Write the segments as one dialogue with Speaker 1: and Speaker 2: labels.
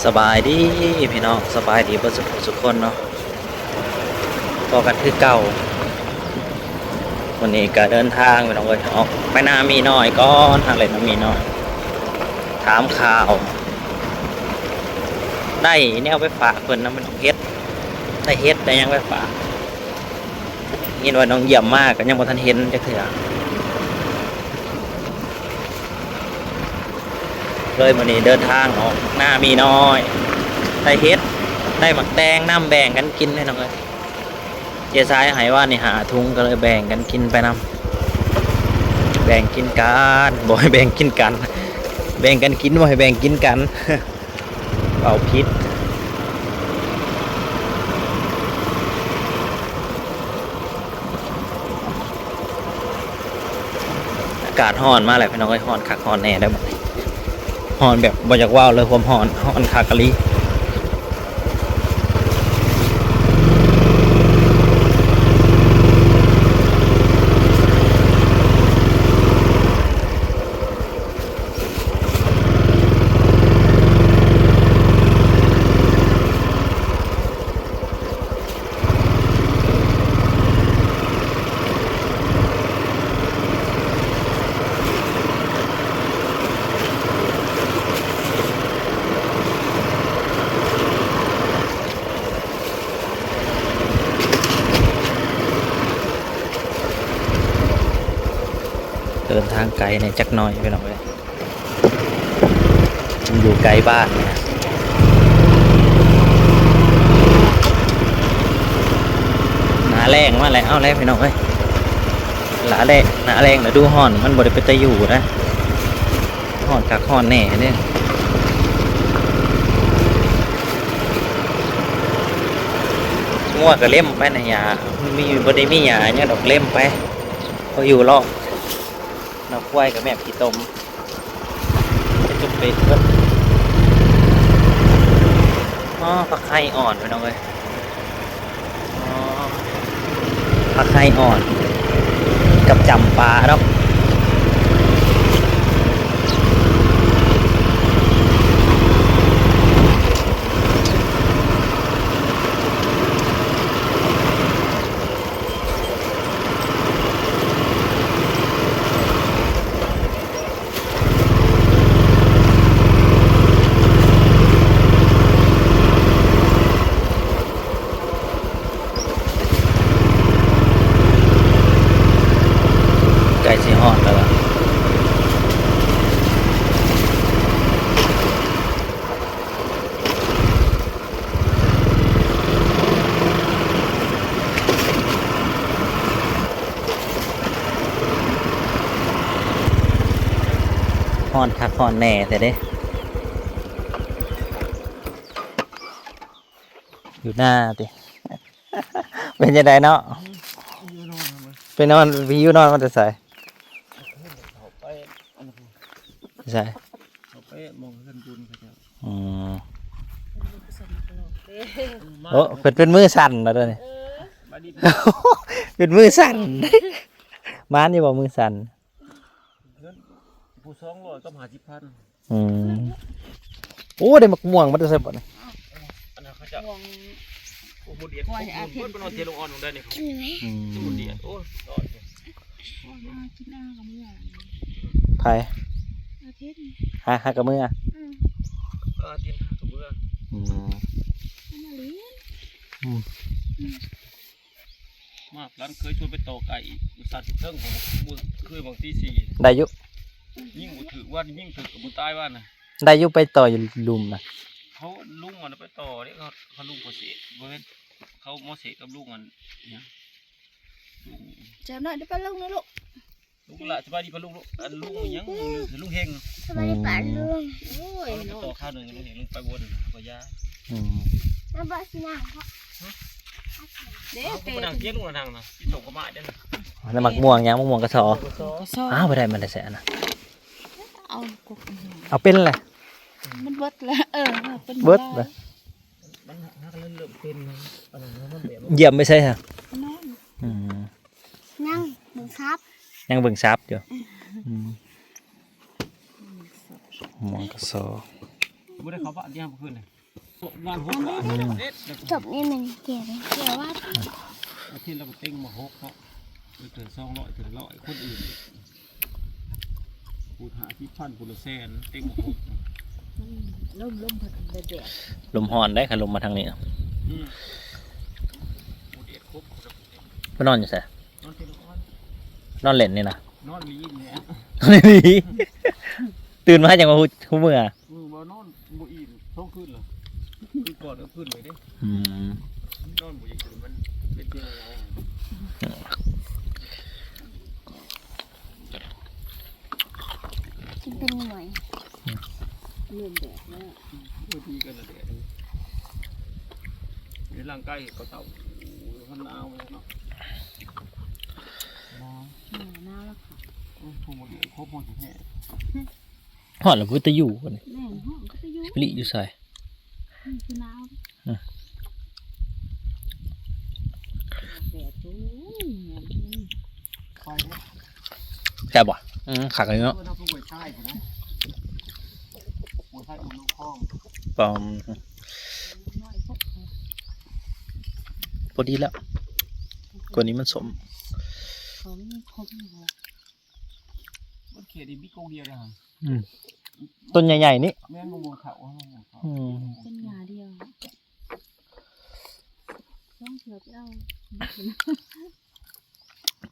Speaker 1: สบายดีพี่น้องสบายดีเพื่อนสุขคนเนาะพอกันคือเก่าวันนี้ก็เดินทางไปน้องเลยออกไปนามีน้อยก้อนทางเลยนามีน้อยถามข่าวได้เนี่ยเอาไปฝากเพื่อนนะมันเฮ็ดได้เฮ็ดได้ยังไปฝากยินว่าน้องเยี่ยมมากก็ยังบ่ทันเห็นจักเถื่อเลยวันนี้เดินทางออกหน้ามีน้อยได้เฮ็ดได้หมักแดงน้ำแบ่งกันกินให้น้องเลยเจ๊ซ้ายหายว่านี่หาทุงก็เลยแบ่งกันกินไปน้ำแบ่งกินกันบ่ให้แบ่งกินกันแบ่งกันกินบ่ให้แบ่งกินกันเอาพิษอากาศร้อนมากเลยพี่น้องเอ้ยร้อนคักร้อนแน่ได้บ่ร้อนแบบบ่อยากว่าวเลยความร้อนคักกะลีเดินทางไกลในจักหน่อยไปหน่อยมันอยู่ไกลบ้านเนี่ยหนาแรงมาแล้วเอาแล้วพี่น้องเอ้ยหนาแรงแล้วดูห่อนมันบริเป็นตะอยู่นะห่อนคักห่อนแน่เนี่ยงัวก็เล่มไปนะยามีบริมียาเนี่ยดอกเล่มไปเขาอยู่รอบเราควายกับแม่ผีตมจุดเป็ดก็อ๋อผักไข่อ่อนไปน้องเลยอ๋อผักไข่อ่อนกับจำปลาเนาะไก่สีหอดแล้วล่ะหอนคักหอนแน่แต่เด้อยู่หน้าติเป็นยังไงเนาะไปนอนวิวนอนมันจะใส่ใช่
Speaker 2: มองขึ้นบุญเขาจะ
Speaker 1: โอ้เป็นมือสั่นแล้วเนี่ยเป็นมือสั่นม้านนี่บอกมือสั่น
Speaker 2: ผู้สองร้อยก็50,000
Speaker 1: โอ้ได้มักม่วงมันจะใส่บ่เนี่ย
Speaker 2: อันนั้นเขาจะโอ้โหเดียดโอ้โหเพิ่นเป็นเอาเทลงอ่อนลงได้นี่ครับโอ้โหเดียดโอ้ย
Speaker 3: กินอากับมือ
Speaker 1: ไผ่
Speaker 3: อาทิตย์
Speaker 1: หากับมือ
Speaker 2: เทียนกับเบื่อ
Speaker 3: มาเลี้ยง
Speaker 2: มาร้านเคยชวนไปต่อไก่สัตว์เทิงของบุคือบางที่สี่
Speaker 1: ได้ยุ
Speaker 2: ยิ่งบุถือว่ายิ่งถือกับบุตายว่านะ
Speaker 1: ได้ยุไปต่ออยู่ลุมนะ
Speaker 2: เขาลุงมันไปต่อเนี่ยเขาลุงโมเสสบริเวณเขาโมเสสกับลุงมันเนี่ย
Speaker 3: เจ้าหน่อยได้ปลาลุงนะลูก
Speaker 2: ลุงละสบายดีปะลุงลุงยังลุงเฮง
Speaker 3: สบายดีปลาลุงโอ้ย
Speaker 2: ต่อข้าวหนึ่งลุงเฮงลุงไปวนก็ยา
Speaker 3: น้ำบะสินะ
Speaker 2: เด็กเป็นนางเกี้ยลุงนางนะที่ส่งกระมาได้นะ
Speaker 1: แล้วมักม่วงยังมักม่วงกระสออ้าวไปได้มันได้แสนนะเอาเป็นเลย
Speaker 3: มันเบิดแล้ว
Speaker 1: เป็นเบิดเลยเยี่ยมไม่ใช่ฮะ
Speaker 3: นั่งเบิ่งซับ
Speaker 1: ยังเบิ่งซับอยู่มองกระสอ
Speaker 2: บ่ได้เขาบ้านที่ห้ามคืนเลยงาน6 บาทเด็ด
Speaker 3: จบนี่มันเกี่ยวเกี่ยวว่า
Speaker 2: อาทิตย์เราก็เต็งมา6เนาะถึง200ถึง100คนอื่นปูหาที่พันปูละแสนเต็งมา6
Speaker 3: ล่มผัดแดด
Speaker 1: ลมหอนได้ค่ะลมมาทางนี้
Speaker 2: ปูเด็ดครบ
Speaker 1: ไปนอนอยู่ไส
Speaker 2: นอนเทลอน
Speaker 1: นอนเล่นนี่นะ
Speaker 2: นอนลีนเนี่ย
Speaker 1: นอนดีตื่นมาจังว่าฮู้เมื่อ
Speaker 2: บ่นอนบ่อิ่มท้องขึ้นเหรอคือก่อนก็ขึ้นเลยเด้
Speaker 1: อืม
Speaker 2: นอนบ่อยากตื่นมันเป็นเพียงอะไร
Speaker 3: กินเป็นหน่อยเลื่อนแดดแล้ว
Speaker 2: ดีกันละเด็ดในร่างกายก็เต่ามันหนาวเลยเนาะหนาว
Speaker 3: หนาวแล้วค่ะ
Speaker 2: ทุ่งมะเขือครบหมดแท้
Speaker 1: หอนแล้วพุทธอยู่คนนี้
Speaker 3: แม่ห้องก็จะยุ่ง
Speaker 1: ปลิอยู่ใส่
Speaker 3: คือหนาวแดดโอ้ย
Speaker 2: ไปเนี่ย
Speaker 1: แซ่บบ่ขักเลยเนาะ
Speaker 2: เราก็หวยใต้กันนะหวยใต้อุ่นลูกคล้อง
Speaker 1: ปอม
Speaker 3: น้อยพวก
Speaker 1: พอดีแล้วกว่านี้มันสม
Speaker 3: เขาไม่คมหรอก
Speaker 2: มันเขตอีกบิ๊กโกเดียวเลยฮะ
Speaker 1: ต้นใหญ่ๆนี่
Speaker 2: แม่งงงเขางงเขา
Speaker 3: เป็นหยาเดียวต้องเถื่อไปเอา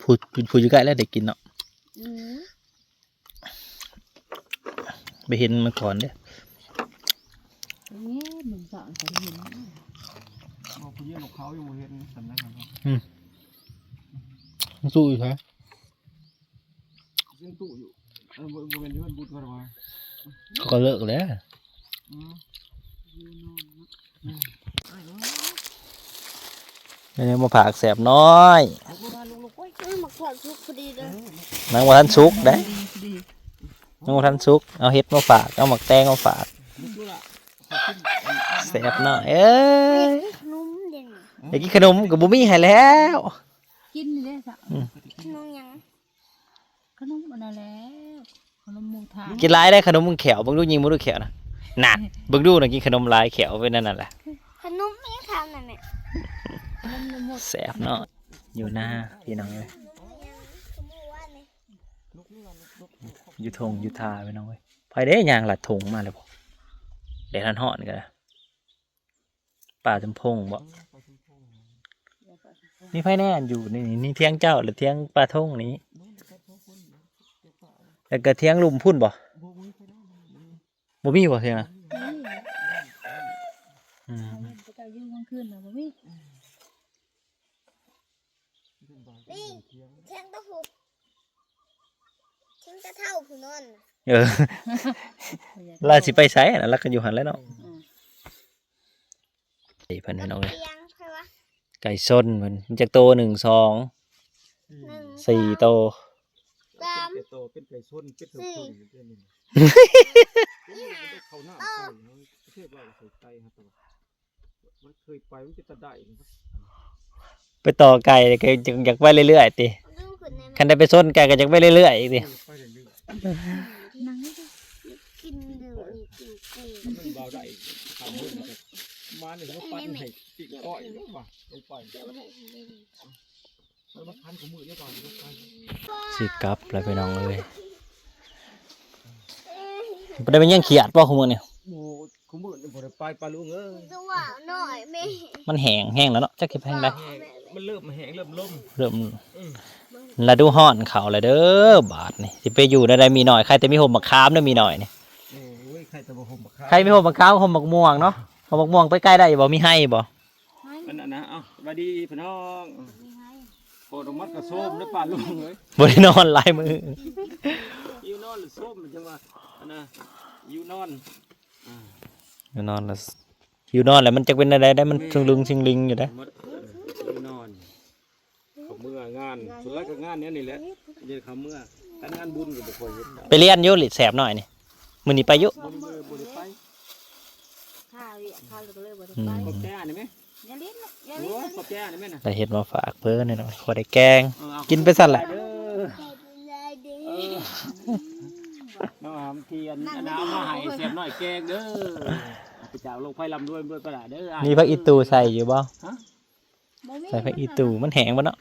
Speaker 1: พูดอยู่ใกล้แล้วได้กินเนาะไปเห็นมาก่อนเด้อ
Speaker 3: นี่เหมือนสอนเขาเห็น
Speaker 2: บอกพี่ลูกเขาอยู่เห็นสำนักงาน
Speaker 1: สู้อยู่ใช่
Speaker 2: ซึ่งตู้อยู่บริเวณที่มันบุดกันมา
Speaker 1: เขาก็เลิกแล้ว
Speaker 3: อยู่นอนเนาะ
Speaker 1: นี่มาผากแสบน้อย
Speaker 3: ลูกโอ้ยหมักถอดทุกพอดีเลย
Speaker 1: นางว่าท่านสุกได้นางว่าท่านสุกเอาเฮ็ดมาฝากเอาหมักแตงมาฝากแสบน้อยเอ้ย
Speaker 3: ขนมเด่น
Speaker 1: อยากกินขนมกับบุมี่ให้แล้ว
Speaker 3: กินเลยสัก
Speaker 4: ขนมยัง
Speaker 3: ขนมอะไรแล้วขนมหมูทา
Speaker 1: กินหลายได้ขนมมึงแขวเบิ่งดูยิงมึงดูแขวนะน่ะเบิ่งดูน่ะกินขนมหลายแขวไปนั่นน่ะแหละ
Speaker 4: ขนมไม่ทำหน่อยแม่
Speaker 3: ขนมหมด
Speaker 1: แสบน้อยอยู่หน้าพี่น้องเลย
Speaker 4: ขนมว่าไหม
Speaker 1: อยู่ทงอยู่ทาพี่น้องเว้ยไปเด้ยางหลัดถงมาเลยบ่เดี๋ยวท่านห่อนกันป่าจำพงบ่นี่ไฟแน่อยู่นี่เที่ยงเจ้าหรือเที่ยงปลาทงนี้แล้วก็เที่ยงลุมพุ่นบ่บ่มีบ่เที่ยงนะ
Speaker 3: ไปเจ้ายืมกลางคืนนะบ่มี
Speaker 4: นี่เชียงตะผูเชียงตะเท่าผู้นอน
Speaker 1: ลาสิไปไสน่ะแล้วก็อยู่หันแล้วเนาะไอ้เพิ่นพี่น้องเอ้ย
Speaker 4: เตียงใครวะ
Speaker 1: ไก่ส้นเพิ่นมันจักโต1 2
Speaker 4: หนึ่ง
Speaker 1: 4โต
Speaker 4: สาม
Speaker 2: เป็นโตเป็นไก่ส้นเป็นถุงเป็นนี่เขาหน้าประเทศเราใส่ไก่ครับมันเคยไปมันจะได้
Speaker 1: ไปต่อไก่ก็อยากไปเรื่อยๆติ
Speaker 4: ดูขึ้นใน
Speaker 1: คันได้ไปส้นไก่ก็อยากไปเรื่อยๆอีกติ
Speaker 2: ไปเรื่อย
Speaker 3: นั่งให้ดู
Speaker 4: กินดูอีกกินกู
Speaker 2: ๆมันเบาได้ทำมือนะครับมาหนึ่งก็ปั้นให้ติดก้อยลงไปลงไปแล้วมาพันของมือเรียบร้อยลงไป
Speaker 1: สิกลับแล้วพี่น้องเอ้ยบ่ได้เป็นหยังเขียดบ่คุมื้อนี่
Speaker 2: โอ้ของมือจะบ่ได้ไปปลาลุงเอ้ย
Speaker 4: ดูว่าหน่อยแม่
Speaker 1: มันแห้งแล้วเนาะจักสิแพงได้
Speaker 2: มันเริ่มแห้งเริ่มล่ม
Speaker 1: เริ่มฤดูร้อนเข้าแล้วเด้อบาดนี่สิไปอยู่ได้มีหน่อยใครแต่มีห่มบักขามเด้อมีหน่อยนี่
Speaker 2: โอ้ยใครจะมาห่มบักข้า
Speaker 1: ใครมีห่มบักขามห่มบักม่วงเนาะห่มบักม่วงไปใกล้ได้บ่มีให้บ่
Speaker 2: อันนั้นนะเอาสวัสดีพี่น้องโคตรมัดกระส้มด้วยปลาลุงเลย
Speaker 1: บ่ได้นอนหลายมื้อ
Speaker 2: ยูนอนหรือส้มมันจะมาอันน่ะยูนอน
Speaker 1: อยู่นอนแล้วมันจักเป็นอะไรได้มันชิงลึงอยู่ได้
Speaker 2: มัดยูนอนเขาเมื่องานสุดท้ายก็งานนี้นี่แหละเดี๋ยวเขาเมื่อการงานบุญก็บ่ค่อยเห็น
Speaker 1: ไปเรียนอยู่หลิแสบหน่อยนี่มื้อนี้ไปอยู่
Speaker 2: บ่ได้ไป
Speaker 3: ข้าวข้าวเลยบ่ได้
Speaker 1: อื
Speaker 3: ไป
Speaker 1: ม
Speaker 2: ขอบแจ้นี่ไหม
Speaker 3: อย่าลิ้นอย่า
Speaker 2: โอ้
Speaker 3: ลิ้น
Speaker 2: ยขอบแจ้นี่ไหมน่ะ
Speaker 1: ได้เฮ็ดมาฝากเพิ่นนี่เนาะพอได้แกง
Speaker 2: เอา
Speaker 1: กินไปสั่นแหละ
Speaker 2: เด้อ
Speaker 4: ใจดี
Speaker 2: เออ น้องหามเทียนน้ำมาให้เสียบหน่อยแกงเด้อไปจ่ายลงไฟลำด้วยประดาเด้อ
Speaker 1: มีผักอีตูใส่อยู่บ่
Speaker 3: บ่มี
Speaker 1: ใส่ผักอีตูมันแห้งบ่เนาะ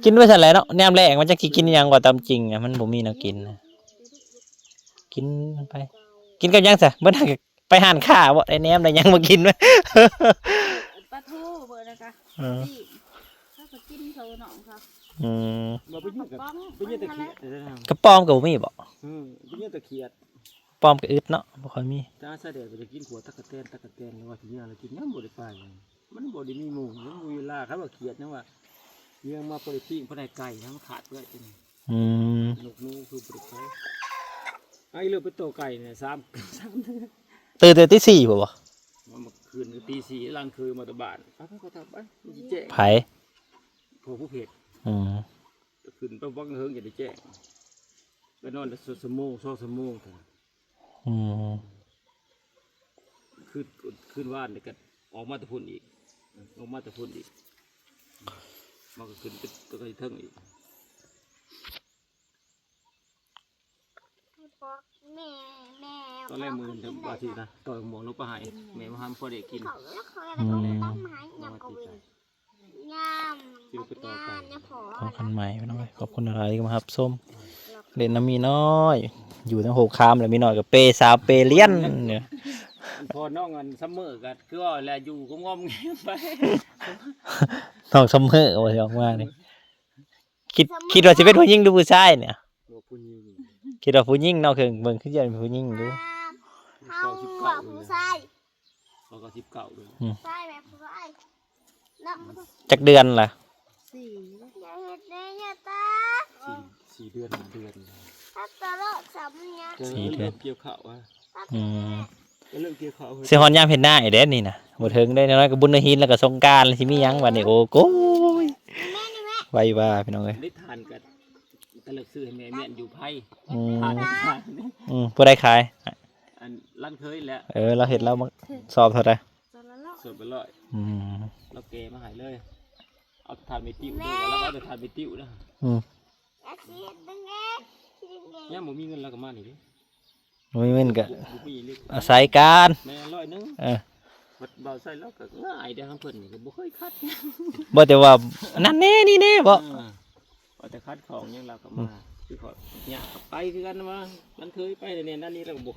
Speaker 1: กินไว้ซั่นแหละเนาะแนมแรงมันจะกินหยังกว่าตามจริงอ่ะมันบ่มีแนวกินนะกินมันไป กินกับหยังซะบ่ได้ไปหานข้าบ่ได้แนมได้หยังบ่กินเว้ย
Speaker 3: ปลาทูเบิดแล้วก็ นี่ถ้าก็กินเขาหนองเขา
Speaker 1: อืม
Speaker 2: เราไปยืดกับไปยืดตะเคียดเลยนะ
Speaker 1: กระป๋อมก็บ่มีบ่
Speaker 2: ไปยืดตะเคียด
Speaker 1: ป้อมก็อึดเนาะบ่ค่อยมี
Speaker 2: จ้าเสด็จไปจะกินหัวตะกะแตนหรือว่าที่นี่เรากินยังบ่ได้ไปมันบ่ได้มีหมู่ยังมีเวลาครับว่าเคียดนะว่าเลี้ยงมาปริปิ้งปนไก่นะมันขาดเลย
Speaker 1: อืม
Speaker 2: นกนูคือปริไก่ไอ้เรื่องไปโตไก่เนี่ย3
Speaker 1: ตื่นแต่ตี4บ่บ่
Speaker 2: มาคืนตี 4ลังคือมาตะบานไปก็ทำไปแจ้ง
Speaker 1: ไผ
Speaker 2: ผู้เพจ
Speaker 1: อืม
Speaker 2: ขึ้นไปวังเฮิงอย่าได้แจ้งไปนอนสมง2 ชั่วโมง
Speaker 1: อืม
Speaker 2: ขึ้นว่านเนี่ยก็ออกมาตะพุ่นอีกมันก็ขึ้นตัวกระเทิงอีก
Speaker 4: แม่แม่
Speaker 2: ตอนแรกมือจะบาทีนะต่อยหมองลงไปหายแม่มาทำพอได้กิน
Speaker 4: เขาแล้วเขาอะไรก็ไม่ต้องหายยำกระเวนยำยำพอ
Speaker 1: พบกันใหม่พี่น้องขอบคุณอะไรที่มาครับส้มเล่นน้ำมีน้อย อยู่ทั้ง6คามแล้วมีน้อยกับเปสาวเปเลียนเนี่ย
Speaker 2: พอน้องกันซัมเมอร์กันคือว่าแลอยู่ก็งอมแงมไป
Speaker 1: น้องซัมเมอร์ว่าสิออกมานี่คิดว่าสิเป็นผู้หญิงหรือผู้ชายเนี่ย
Speaker 2: ว่าผู้หญิง
Speaker 1: คิดว่าผู้หญิงเนาะคือเบิ่งคือจะเป็นผู้หญิงดู
Speaker 4: เขาว่าผู้ชาย
Speaker 2: เขาก็19เลย
Speaker 4: ชายแบบผู้ชายนับ
Speaker 1: จักเดือนล่ะ
Speaker 3: สี่
Speaker 4: อย่าเห็ดเลยอย่าตา
Speaker 2: 4 เดือน5 เดือน
Speaker 4: ถ้าตลอดสำเนียง
Speaker 2: เริ่มเกี่ยวข้าวอ่ะ
Speaker 1: อืม
Speaker 2: เริ่มเกี่ยวข้าว
Speaker 1: สิฮอนยามเฮ็ดหน้าไอ้เด้นี่น่ะบ่ถึงได้น้อยก็บุญหินแล้วก็สงกรานต์แล้วสิมีหยังบัดนี้โอ้โกย
Speaker 4: แม่นี่แม่
Speaker 1: ไว้ว่าพี่น้องเอ้ย
Speaker 2: ได้ทานกันก็เลิกซื้อให้แม่เมียนอยู่ไผ
Speaker 1: อืม
Speaker 2: ทาน
Speaker 1: ผู้ใดขาย
Speaker 2: อันลั่นเคยแล้ว
Speaker 1: เราเฮ็ดแล้วมาสอบเท่าใด
Speaker 3: ตอนละเลาะ
Speaker 2: สดไปร้อย
Speaker 1: อืม
Speaker 2: เราเกมาหายเลย เอาทานไปติ้วด้วยแล้วก็เอาทานไปติ้วนะ
Speaker 1: อืม
Speaker 4: อย่าเสียดดึงเอง
Speaker 2: เนี่ยผมมีเงินแล้วก็มาหนิดิ
Speaker 1: บ่มีเงินก็
Speaker 2: บุมีนี่
Speaker 1: อาศัยการ
Speaker 2: แม่ร้อยนึง
Speaker 1: เออ
Speaker 2: บัดเบาใส่แล้วก็ง่ายเด้อทั้งเพิ่นนี่ก็บ่เคยคัด
Speaker 1: บ่แต่ว่านั่นแน่นี่แน่บ่
Speaker 2: ว่าแต่คัดของยังเราก็มาคือขอเนี่ยไปคือกันว่ามันเคยไปเนี่ยนั่นนี่เราก็บ่